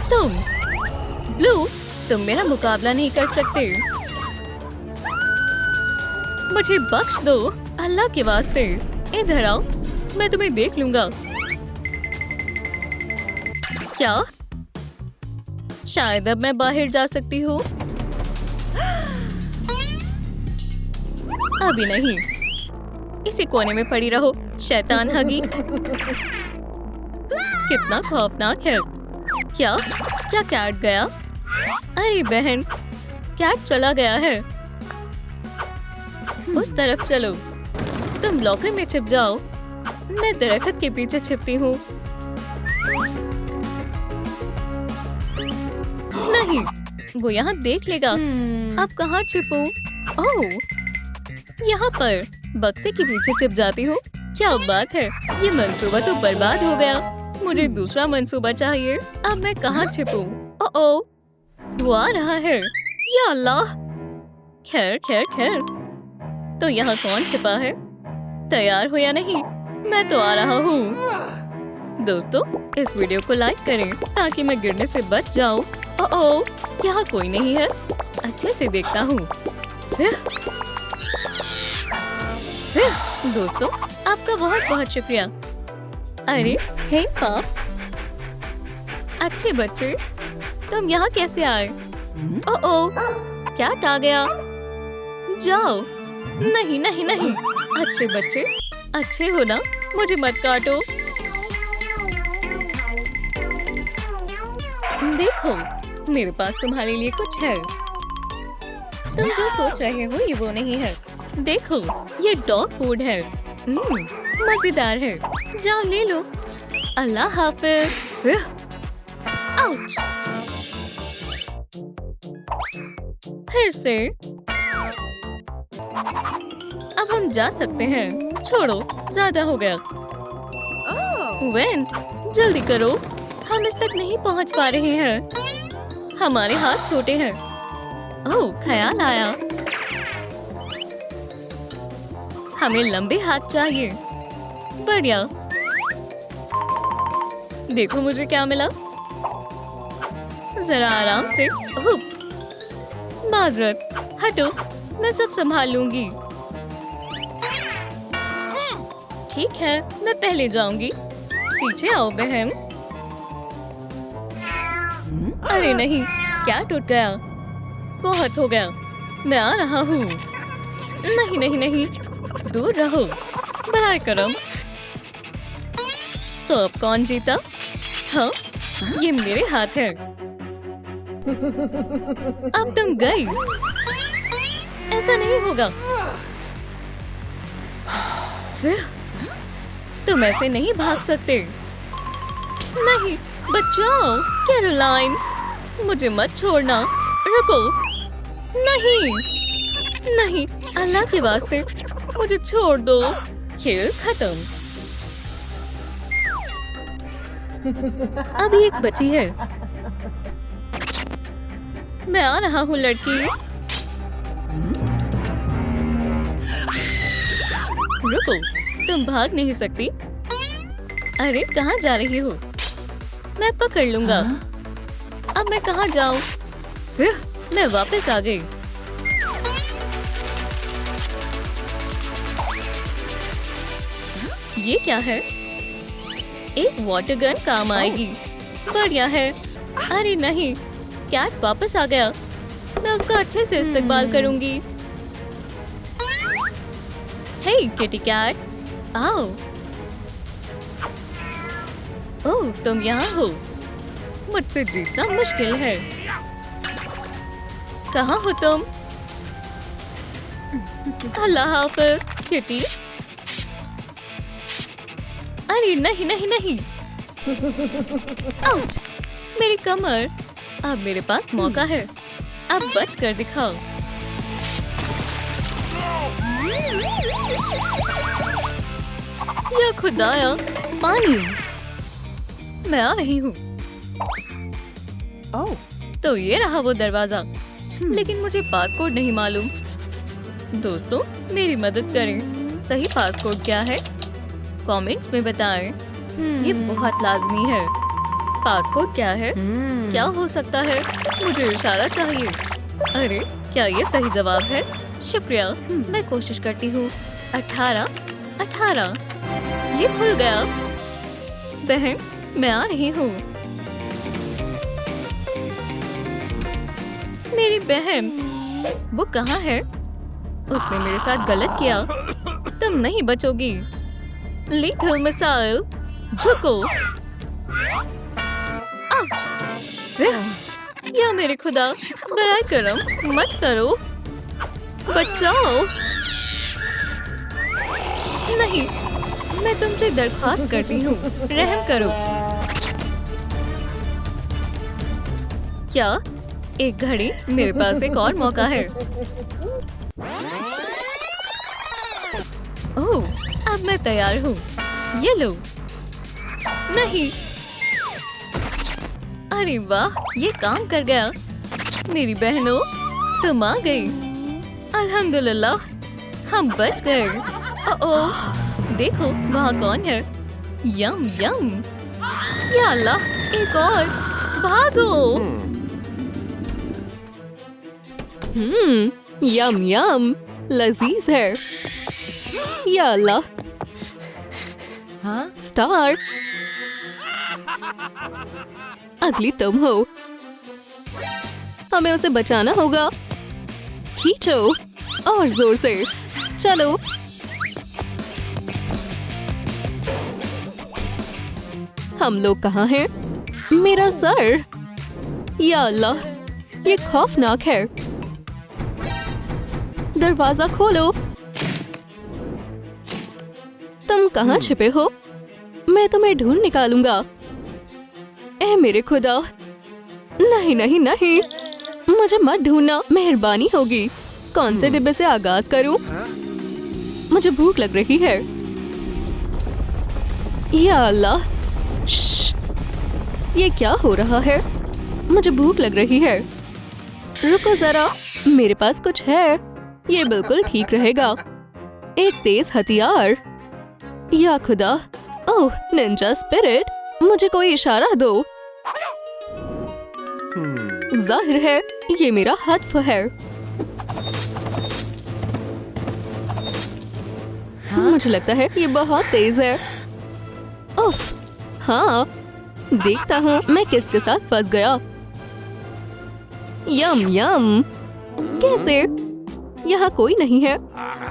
तुम ब्लू, तुम मेरा मुकाबला नहीं कर सकते। मुझे बख्श दो, अल्लाह के वास्ते। इधर आओ, मैं तुम्हें देख लूंगा। क्या? शायद अब मैं बाहर जा सकती हूँ। अभी नहीं, इसी कोने में पड़ी रहो, शैतान हगी। कितना खौफनाक है। क्या क्या कैट गया? अरे बहन, कैट चला गया है। उस तरफ चलो। तुम लॉकर में छिप जाओ, मैं दरख्त के पीछे छिपती हूँ। नहीं, वो यहाँ देख लेगा। अब कहाँ छिपूं? ओह, यहाँ पर बक्से के पीछे छिप जाती हूँ। क्या बात है, ये मंसूबा तो बर्बाद हो गया। मुझे दूसरा मंसूबा चाहिए। अब मैं कहाँ छिपूं? ओह, वो आ रहा है। या अल्लाह। खैर खैर खैर, तो यहाँ कौन छिपा है? तैयार हो या नहीं? मैं तो आ रहा हूँ। दोस्तों, इस वीडियो को लाइक करें ताकि मैं गिरने से बच जाऊँ। ओह, यहाँ कोई नहीं है। अच्छे से देखता हूँ। दोस्तों, आपका बहुत बहुत शुक्रिया। अरे हे पाप, अच्छे बच्चे, तुम यहाँ कैसे आए? ओह, कैट आ गया। जाओ। नहीं नहीं नहीं, अच्छे बच्चे, अच्छे हो ना, मुझे मत काटो। देखो, मेरे पास तुम्हारे लिए कुछ है। तुम जो सोच रहे हो ये वो नहीं है। देखो, ये डॉग फूड है। मजेदार है, जाओ ले लो। अल्लाह हाफिज। आउच। फिर से। अब हम जा सकते हैं। छोड़ो, ज्यादा हो गया। वेन, जल्दी करो, हम इस तक नहीं पहुंच पा रहे हैं। हमारे हाथ छोटे हैं। ओह, ख्याल आया। हमें लंबे हाथ चाहिए। बढ़िया। देखो मुझे क्या मिला। जरा आराम से। उप्स, माजरत, हटो, मैं सब संभाल लूंगी। ठीक है, मैं पहले जाऊंगी। पीछे आओ बहन। अरे नहीं, क्या टूट गया? बहुत हो गया, मैं आ रहा हूँ। नहीं नहीं नहीं, दूर रहो, बराए करम। तो अब कौन जीता? हाँ, ये मेरे हाथ है। अब तुम गई। ऐसा नहीं होगा। फिर तुम ऐसे नहीं भाग सकते। नहीं, बचाओ कैरोलाइन, मुझे मत छोड़ना। रुको। नहीं नहीं, अल्लाह के वास्ते मुझे छोड़ दो। खेल खत्म। अभी एक बची है। मैं आ रहा हूँ लड़की। रुको, तुम भाग नहीं सकती। अरे कहाँ जा रही हो? मैं पकड़ लूंगा। अब मैं कहाँ जाऊँ? मैं वापस आ गई। ये क्या है? एक वाटर गन काम आएगी। बढ़िया है। अरे नहीं, कैट वापस आ गया। मैं उसका अच्छे से इस्तेमाल करूंगी। हे किटी कैट, आओ। ओह, तुम यहाँ हो। मुझसे जीतना मुश्किल है। कहाँ हो तुम? अल्लाह हाफिज किटी। अरे नहीं नहीं नहीं। आउच, मेरी कमर। अब मेरे पास मौका है। अब बच कर दिखाओ। या खुदाया, पानी। मैं आ रही हूँ। ओह, तो ये रहा वो दरवाजा। लेकिन मुझे पासकोड नहीं मालूम। दोस्तों मेरी मदद करें। सही पासकोड क्या है? कमेंट्स में बताएं। ये बहुत लाजमी है। पासकोड क्या है? क्या हो सकता है? मुझे इशारा चाहिए। अरे क्या ये सही जवाब है? शुक्रिया, मैं कोशिश करती हूँ। 18 18। ये खुल गया। बहन मैं आ रही हूँ। मेरी बहन, वो कहाँ है? उसने मेरे साथ गलत किया। तुम नहीं बचोगी। लिटिल मिसाइल, झुको। आउच! या मेरे खुदा, बराए करम मत करो। बचाओ। नहीं, मैं तुमसे दरख्वास्त करती हूँ, रहम करो। क्या? एक घड़ी? मेरे पास एक और मौका है। ओह, अब मैं तैयार हूँ। ये लो। नहीं। अरे वाह, ये काम कर गया। मेरी बहनों, तुम आ गई। अल्हम्दुलिल्लाह, हम बच गए। ओह, देखो वहाँ कौन है? यम यम। या अल्लाह, एक और। भागो। यम यम, लजीज है। या अल्लाह। हाँ? स्टार। अगली तुम हो। हमें उसे बचाना होगा। खींचो और जोर से। चलो। हम लोग कहाँ हैं? मेरा सर। या अल्लाह, ये खौफनाक है। दरवाजा खोलो। तुम कहाँ छिपे हो? मैं तुम्हें ढूंढ निकालूंगा। ऐ मेरे खुदा, नहीं नहीं नहीं, मुझे मत ढूंढना, मेहरबानी होगी। कौन से डिब्बे से आगाज करूं? मुझे भूख लग रही है। या अल्लाह, ये क्या हो रहा है? मुझे भूख लग रही है। रुको जरा, मेरे पास कुछ है। ये बिल्कुल ठीक रहेगा। एक तेज हथियार। या खुदा, ओह निंजा स्पिरिट, मुझे कोई इशारा दो। जाहिर है ये मेरा हत्फ है। मुझे लगता है ये बहुत तेज है। उफ, हाँ, देखता हूँ मैं किसके साथ फंस गया। यम यम। कैसे? यहाँ कोई नहीं है।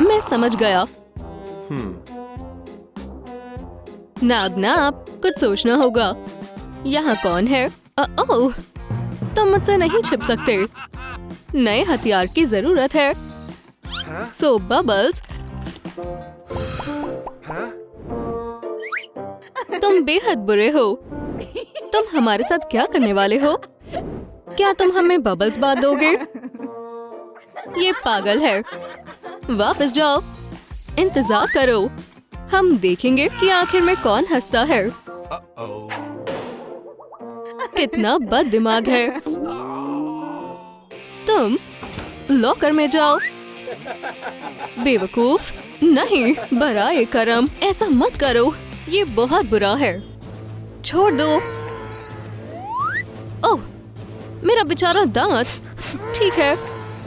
मैं समझ गया। नाग नाप, कुछ सोचना होगा। यहाँ कौन है? ओह, तुम मुझसे नहीं छिप सकते। नए हथियार की जरूरत है। Soap bubbles. तुम बेहद बुरे हो। तुम हमारे साथ क्या करने वाले हो? क्या तुम हमें बबल्स बांध दोगे? ये पागल है। वापस जाओ। इंतजार करो। हम देखेंगे कि आखिर में कौन हंसता है। कितना बददिमाग है। तुम लॉकर में जाओ। बेवकूफ, नहीं, बराए करम ऐसा मत करो। ये बहुत बुरा है। छोड़ दो। ओह, मेरा बेचारा दांत। ठीक है,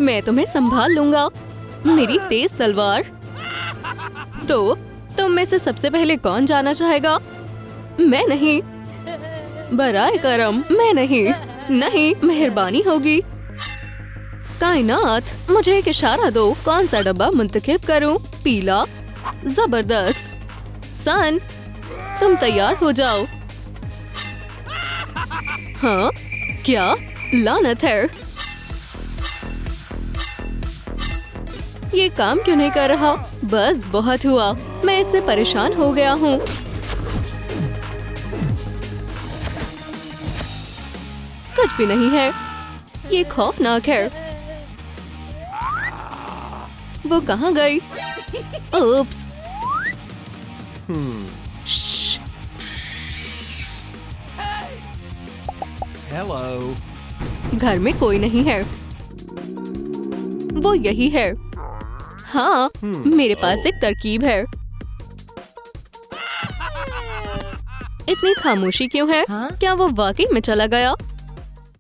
मैं तुम्हें संभाल लूंगा। मेरी तेज तलवार। तो तुम में से सबसे पहले कौन जाना चाहेगा? मैं नहीं। बराए करम, मैं नहीं। नहीं, मेहरबानी होगी। कायनात, मुझे एक इशारा दो। कौन सा डब्बा मुंतखब करूं? पीला। जबरदस्त। सन, तुम तैयार हो जाओ। हाँ? क्या? लानत है। ये काम क्यों नहीं कर रहा? बस बहुत हुआ। मैं इससे परेशान हो गया हूँ। कुछ भी नहीं है। ये खौफनाक है। वो कहाँ गई? ओप्स। श्श। हेलो। घर में कोई नहीं है। वो यही है। हाँ, मेरे पास एक तरकीब है। इतनी खामोशी क्यों है? क्या वो वाकई में चला गया?